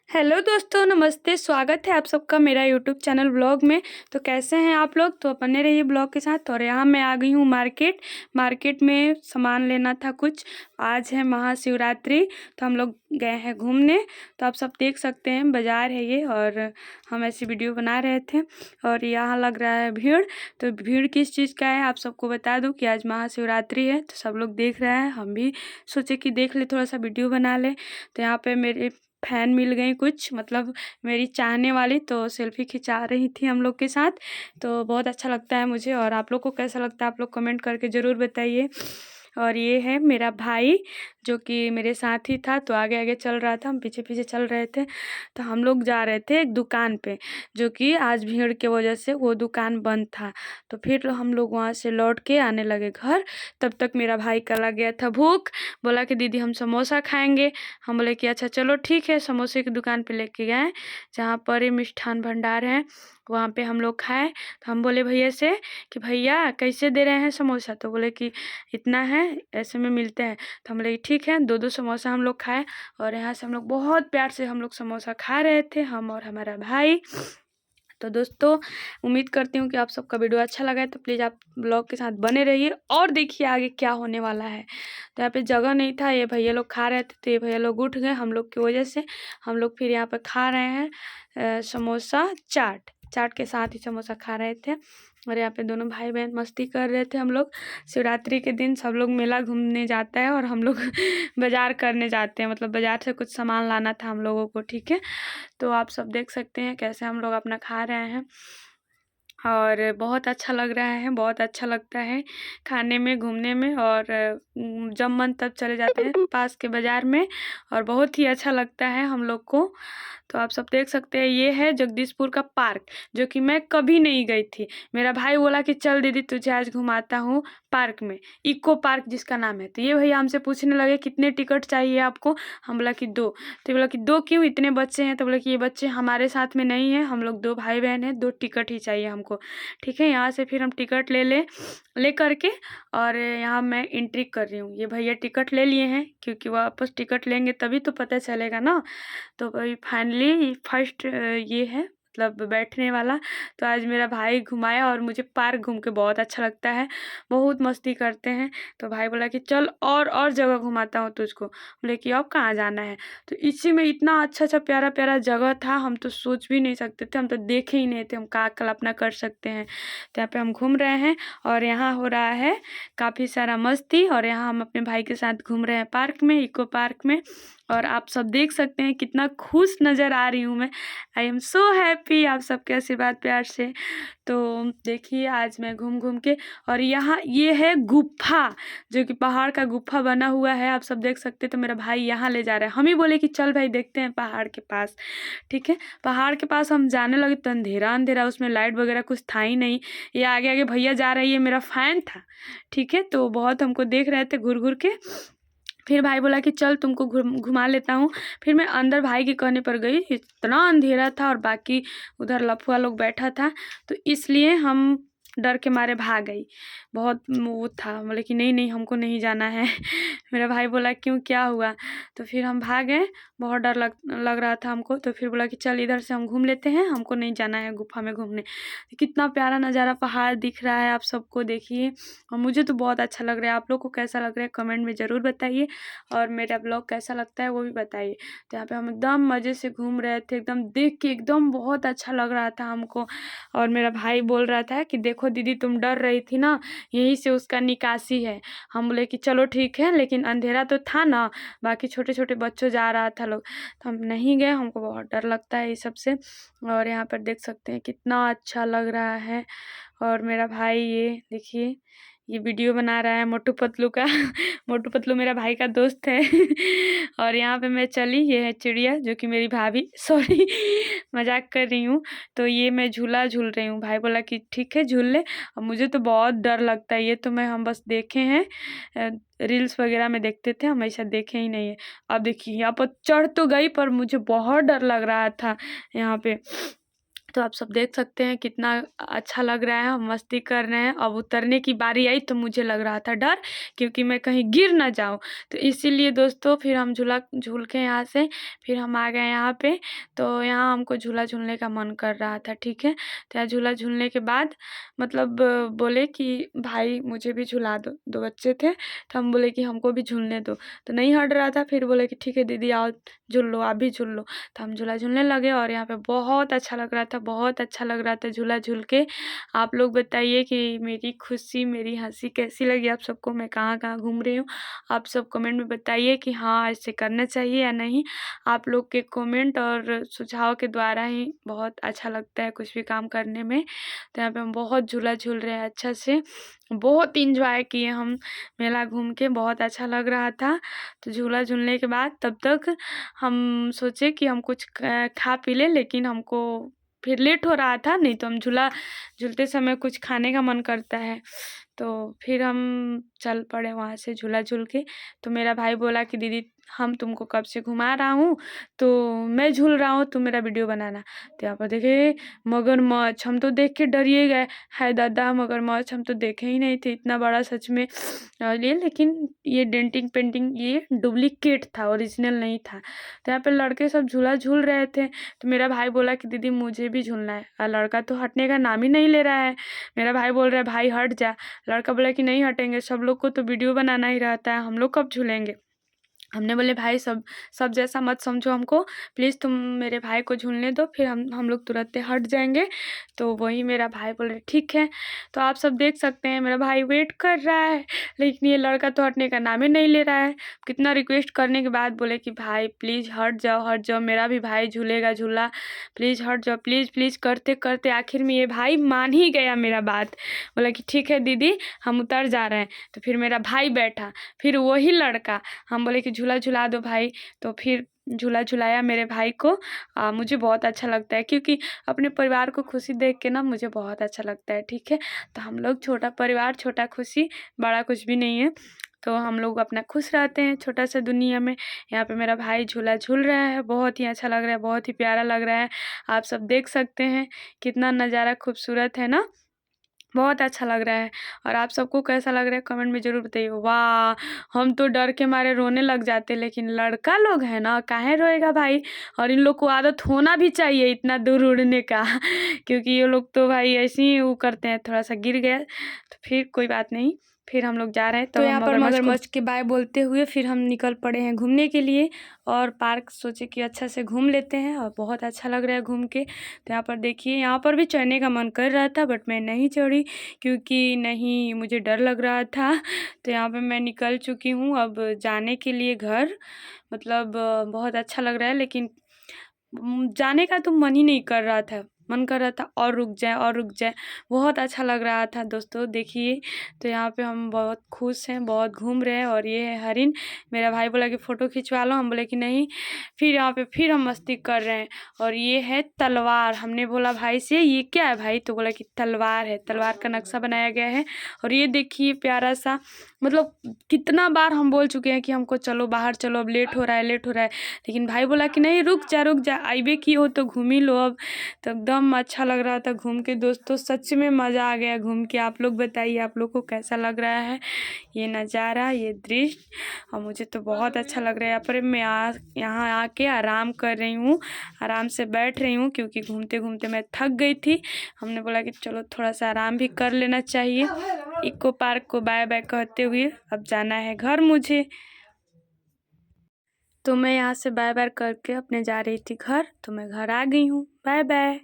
Hello दोस्तों, नमस्ते। स्वागत है आप सबका मेरा यूट्यूब चैनल ब्लॉग में। तो कैसे हैं आप लोग? तो बने रहिए ब्लॉग के साथ। और यहाँ मैं आ गई हूँ मार्केट में सामान लेना था कुछ। आज है महाशिवरात्रि, तो हम लोग गए हैं घूमने। तो आप सब देख सकते हैं, बाज़ार है ये, और हम ऐसी वीडियो बना रहे थे। और यहाँ लग रहा है भीड़। तो भीड़ किस चीज़ का है आप सबको बता दूँ कि आज महाशिवरात्रि है, तो सब लोग देख रहे हैं। हम भी सोचे कि देख ले, थोड़ा सा वीडियो बना ले। तो यहाँ पे मेरे फैन मिल गई कुछ, मतलब मेरी चाहने वाली, तो सेल्फी खिंचा रही थी हम लोग के साथ। तो बहुत अच्छा लगता है मुझे। और आप लोग को कैसा लगता है आप लोग कमेंट करके ज़रूर बताइए। और ये है मेरा भाई, जो कि मेरे साथ ही था, तो आगे आगे चल रहा था, हम पीछे पीछे चल रहे थे। तो हम लोग जा रहे थे एक दुकान पे, जो कि आज भीड़ की वजह से वो दुकान बंद था। तो फिर हम लोग वहाँ से लौट के आने लगे घर। तब तक मेरा भाई का लग गया था भूख, बोला कि दीदी हम समोसा खाएंगे। हम बोले कि अच्छा चलो ठीक है। समोसे की दुकान पे लेके गए, जहाँ पर ये मिष्ठान भंडार है, वहाँ पे हम लोग खाए। तो हम बोले भैया से कि भैया कैसे दे रहे हैं समोसा? तो बोले कि इतना है, ऐसे में मिलते हैं। तो हम बोले ठीक है, दो दो समोसा हम लोग खाए। और यहाँ से हम लोग बहुत प्यार से हम लोग समोसा खा रहे थे, हम और हमारा भाई। तो दोस्तों, उम्मीद करती हूँ कि आप सबका वीडियो अच्छा लगा है। तो प्लीज़ आप ब्लॉग के साथ बने रहिए और देखिए आगे क्या होने वाला है। तो यहाँ पे जगह नहीं था, ये भैया लोग खा रहे थे, तो ये भैया लोग उठ गए हम लोग की वजह से। हम लोग फिर यहाँ पे खा रहे हैं समोसा चाट चाट के साथ ही समोसा खा रहे थे। और यहाँ पे दोनों भाई बहन मस्ती कर रहे थे। हम लोग शिवरात्रि के दिन सब लोग मेला घूमने जाता है, और हम लोग बाज़ार करने जाते हैं, मतलब बाज़ार से कुछ सामान लाना था हम लोगों को। ठीक है, तो आप सब देख सकते हैं कैसे हम लोग अपना खा रहे हैं। और बहुत अच्छा लग रहा है, बहुत अच्छा लगता है खाने में, घूमने में। और जब मन तब चले जाते हैं पास के बाज़ार में, और बहुत ही अच्छा लगता है हम लोग को। तो आप सब देख सकते हैं, ये है जगदीशपुर का पार्क, जो कि मैं कभी नहीं गई थी। मेरा भाई बोला कि चल दीदी तुझे आज घुमाता हूँ पार्क में, इको पार्क जिसका नाम है। तो ये भैया हमसे पूछने लगे कितने टिकट चाहिए आपको? हम बोला कि दो। तो ये बोला कि दो क्यों, इतने बच्चे हैं? तो बोला कि ये बच्चे हमारे साथ में नहीं हैं, हम लोग दो भाई बहन हैं, दो टिकट ही चाहिए हमको। ठीक है, यहाँ से फिर हम टिकट ले करके, और यहाँ मैं एंट्री कर रही हूँ। ये भैया टिकट ले लिए हैं, क्योंकि वापस टिकट लेंगे तभी तो पता चलेगा ना। तो भाई फाइनली फर्स्ट ये है, मतलब बैठने वाला। तो आज मेरा भाई घुमाया, और मुझे पार्क घूम के बहुत अच्छा लगता है, बहुत मस्ती करते हैं। तो भाई बोला कि चल और जगह घुमाता हूँ तुझको। बोले कि अब कहाँ जाना है? तो इसी में इतना अच्छा अच्छा प्यारा प्यारा जगह था, हम तो सोच भी नहीं सकते थे, हम तो देखे ही नहीं थे हम क्या कल्पना कर सकते हैं। तो यहाँ पे हम घूम रहे हैं, और यहाँ हो रहा है काफ़ी सारा मस्ती। और यहाँ हम अपने भाई के साथ घूम रहे हैं पार्क में, इको पार्क में। और आप सब देख सकते हैं कितना खुश नज़र आ रही हूँ मैं। आई एम सो हैप्पी आप सबके आशीर्वाद प्यार से। तो देखिए आज मैं घूम घूम के, और यहाँ ये है गुफा, जो कि पहाड़ का गुफा बना हुआ है, आप सब देख सकते हैं। तो मेरा भाई यहाँ ले जा रहा है, हम ही बोले कि चल भाई देखते हैं पहाड़ के पास। ठीक है, पहाड़ के पास हम जाने लगे तो अंधेरा अंधेरा, उसमें लाइट वगैरह कुछ था ही नहीं। ये आगे आगे भैया जा रही है, मेरा फैन था। ठीक है, तो बहुत हमको देख रहे थे घूर घूर के। फिर भाई बोला कि चल तुमको घुमा लेता हूँ। फिर मैं अंदर भाई के कहने पर गई, इतना अंधेरा था, और बाकी उधर लफुआ लोग बैठा था, तो इसलिए हम डर के मारे भाग गई। बहुत वो था, बोले कि नहीं नहीं हमको नहीं जाना है। मेरा भाई बोला क्यों, क्या हुआ? तो फिर हम भाग गए, बहुत डर लग रहा था हमको। तो फिर बोला कि चल इधर से हम घूम लेते हैं, हमको नहीं जाना है गुफा में घूमने। कितना प्यारा नज़ारा पहाड़ दिख रहा है आप सबको, देखिए। और मुझे तो बहुत अच्छा लग रहा है, आप लोग को कैसा लग रहा है कमेंट में ज़रूर बताइए। और मेरा ब्लॉग कैसा लगता है वो भी बताइए। तो यहाँ पे हम एकदम मज़े से घूम रहे थे, एकदम देख के एकदम बहुत अच्छा लग रहा था हमको। और मेरा भाई बोल रहा था कि देखो दीदी तुम डर रही थी ना, यहीं से उसका निकासी है। हम बोले कि चलो ठीक है, लेकिन अंधेरा तो था ना, बाकी छोटे छोटे बच्चों जा रहा था लोग, तो हम नहीं गए, हमको बहुत डर लगता है ये सब से। और यहाँ पर देख सकते हैं कितना अच्छा लग रहा है। और मेरा भाई ये देखिए, ये वीडियो बना रहा है मोटू पतलू का। मोटू पतलू मेरा भाई का दोस्त है। और यहाँ पे मैं चली, ये है चिड़िया, जो कि मेरी भाभी, सॉरी मजाक कर रही हूँ। तो ये मैं झूला झूल रही हूँ, भाई बोला कि ठीक है झूल ले। और मुझे तो बहुत डर लगता है, ये तो हम बस देखे हैं, रील्स वगैरह में देखते थे, हम ऐसा देखे ही नहीं है। अब देखिए यहाँ पर चढ़ तो गई, पर मुझे बहुत डर लग रहा था यहाँ पे। तो आप सब देख सकते हैं कितना अच्छा लग रहा है, हम मस्ती कर रहे हैं। अब उतरने की बारी आई तो मुझे लग रहा था डर, क्योंकि मैं कहीं गिर ना जाऊं। तो इसीलिए दोस्तों फिर हम झूला झूल के यहाँ से फिर हम आ गए यहाँ पे। तो यहाँ हमको झूला झूलने का मन कर रहा था, ठीक है। तो यहाँ झूला झूलने के बाद मतलब बोले कि भाई मुझे भी झूला दो, दो बच्चे थे तो हम बोले कि हमको भी झूलने दो, तो नहीं हट रहा था। फिर बोले कि ठीक है दीदी आओ झूल लो, आप भी झूल लो। तो हम झूला झूलने लगे और यहाँ पे बहुत अच्छा लग रहा था, बहुत अच्छा लग रहा था झूला झूल के। आप लोग बताइए कि मेरी खुशी, मेरी हंसी कैसी लगी आप सबको, मैं कहाँ कहाँ घूम रही हूँ। आप सब कमेंट में बताइए कि हाँ ऐसे करना चाहिए या नहीं। आप लोग के कमेंट और सुझाव के द्वारा ही बहुत अच्छा लगता है कुछ भी काम करने में। तो यहाँ पे हम बहुत झूला झूल रहे हैं अच्छा से, बहुत इंजॉय किए हम मेला घूम के, बहुत अच्छा लग रहा था। तो झूला झूलने के बाद तब तक हम सोचे कि हम कुछ खा पी लें, लेकिन हमको फिर लेट हो रहा था, नहीं तो हम झूला झूलते समय कुछ खाने का मन करता है। तो फिर हम चल पड़े वहाँ से झूला झूल के। तो मेरा भाई बोला कि दीदी हम तुमको कब से घुमा रहा हूँ, तो मैं झूल रहा हूँ, तुम मेरा वीडियो बनाना। तो यहाँ पर देखे मगरमच्छ, हम तो देख के डरिए गए, है दादा मगरमच्छ हम तो देखे ही नहीं थे इतना बड़ा सच में। ये लेकिन ये डेंटिंग पेंटिंग ये डुप्लीकेट था, ओरिजिनल नहीं था। तो यहाँ पे लड़के सब झूला झूल रहे थे। तो मेरा भाई बोला कि दीदी मुझे भी झूलना है, और लड़का तो हटने का नाम ही नहीं ले रहा है। मेरा भाई बोल रहा है भाई हट जा, लड़का बोला कि नहीं हटेंगे, सब लोग को तो वीडियो बनाना ही रहता है, हम लोग कब झूलेंगे। हमने बोले भाई सब जैसा मत समझो हमको, प्लीज़ तुम मेरे भाई को झूलने दो, फिर हम लोग तुरंत हट जाएंगे। तो वही मेरा भाई बोल रहे ठीक है। तो आप सब देख सकते हैं मेरा भाई वेट कर रहा है, लेकिन ये लड़का तो हटने का नाम ही नहीं ले रहा है। कितना रिक्वेस्ट करने के बाद बोले कि भाई प्लीज़ हट जाओ, मेरा भी भाई झूलेगा झूला, प्लीज़ हट जाओ, प्लीज़ प्लीज़ करते करते आखिर में ये भाई मान ही गया मेरा बात। बोला कि ठीक है दीदी हम उतर जा रहे हैं। तो फिर मेरा भाई बैठा, फिर वही लड़का, हम बोले कि झूला झुला दो भाई, तो फिर झूला झुलाया मेरे भाई को। मुझे बहुत अच्छा लगता है, क्योंकि अपने परिवार को खुशी देख के ना मुझे बहुत अच्छा लगता है, ठीक है। तो हम लोग छोटा परिवार, छोटा खुशी, बड़ा कुछ भी नहीं है। तो हम लोग अपना खुश रहते हैं छोटा सा दुनिया में। यहाँ पे मेरा भाई झूला झूल रहा है, बहुत ही अच्छा लग रहा है, बहुत ही प्यारा लग रहा है। आप सब देख सकते हैं कितना नज़ारा खूबसूरत है ना, बहुत अच्छा लग रहा है। और आप सबको कैसा लग रहा है कमेंट में ज़रूर बताइए। वाह, हम तो डर के मारे रोने लग जाते, लेकिन लड़का लोग है ना, काहे रोएगा भाई। और इन लोग को आदत होना भी चाहिए इतना दूर उड़ने का क्योंकि ये लोग तो भाई ऐसे ही वो करते हैं, थोड़ा सा गिर गया तो फिर कोई बात नहीं। फिर हम लोग जा रहे हैं, तो यहाँ पर मगरमच्छ के बाय बोलते हुए फिर हम निकल पड़े हैं घूमने के लिए। और पार्क सोचे कि अच्छा से घूम लेते हैं, और बहुत अच्छा लग रहा है घूम के। तो यहाँ पर देखिए, यहाँ पर भी चढ़ने का मन कर रहा था, बट मैं नहीं चढ़ी क्योंकि नहीं, मुझे डर लग रहा था। तो यहाँ पे मैं निकल चुकी हूँ अब जाने के लिए घर। मतलब बहुत अच्छा लग रहा है, लेकिन जाने का तो मन ही नहीं कर रहा था, मन कर रहा था और रुक जाए और रुक जाए, बहुत अच्छा लग रहा था दोस्तों देखिए। तो यहाँ पे हम बहुत खुश हैं, बहुत घूम रहे हैं। और ये है हरिन, मेरा भाई बोला कि फ़ोटो खिंचवा लो, हम बोले कि नहीं। फिर यहाँ पे फिर हम मस्ती कर रहे हैं। और ये है तलवार, हमने बोला भाई से ये क्या है भाई, तो बोला कि तलवार है, तलवार का नक्शा बनाया गया है। और ये देखिए प्यारा सा, मतलब कितना बार हम बोल चुके हैं कि हमको चलो बाहर चलो, अब लेट हो रहा है, लेट हो रहा है, लेकिन भाई बोला कि नहीं रुक जा, आइबे की हो तो घूम ही लो अब। तो एकदम अच्छा लग रहा था घूम के दोस्तों, सच में मज़ा आ गया घूम के। आप लोग बताइए आप लोग को कैसा लग रहा है ये नज़ारा, ये दृश्य। और मुझे तो बहुत अच्छा लग रहा है। यहाँ पर मैं यहाँ आके आराम कर रही हूँ, आराम से बैठ रही हूँ, क्योंकि घूमते घूमते मैं थक गई थी। हमने बोला कि चलो थोड़ा सा आराम भी कर लेना चाहिए। इको पार्क को बाय बाय कहते हुए अब जाना है घर मुझे। तो मैं यहाँ से बाय बाय करके अपने जा रही थी घर, तो मैं घर आ गई हूँ। Bye bye.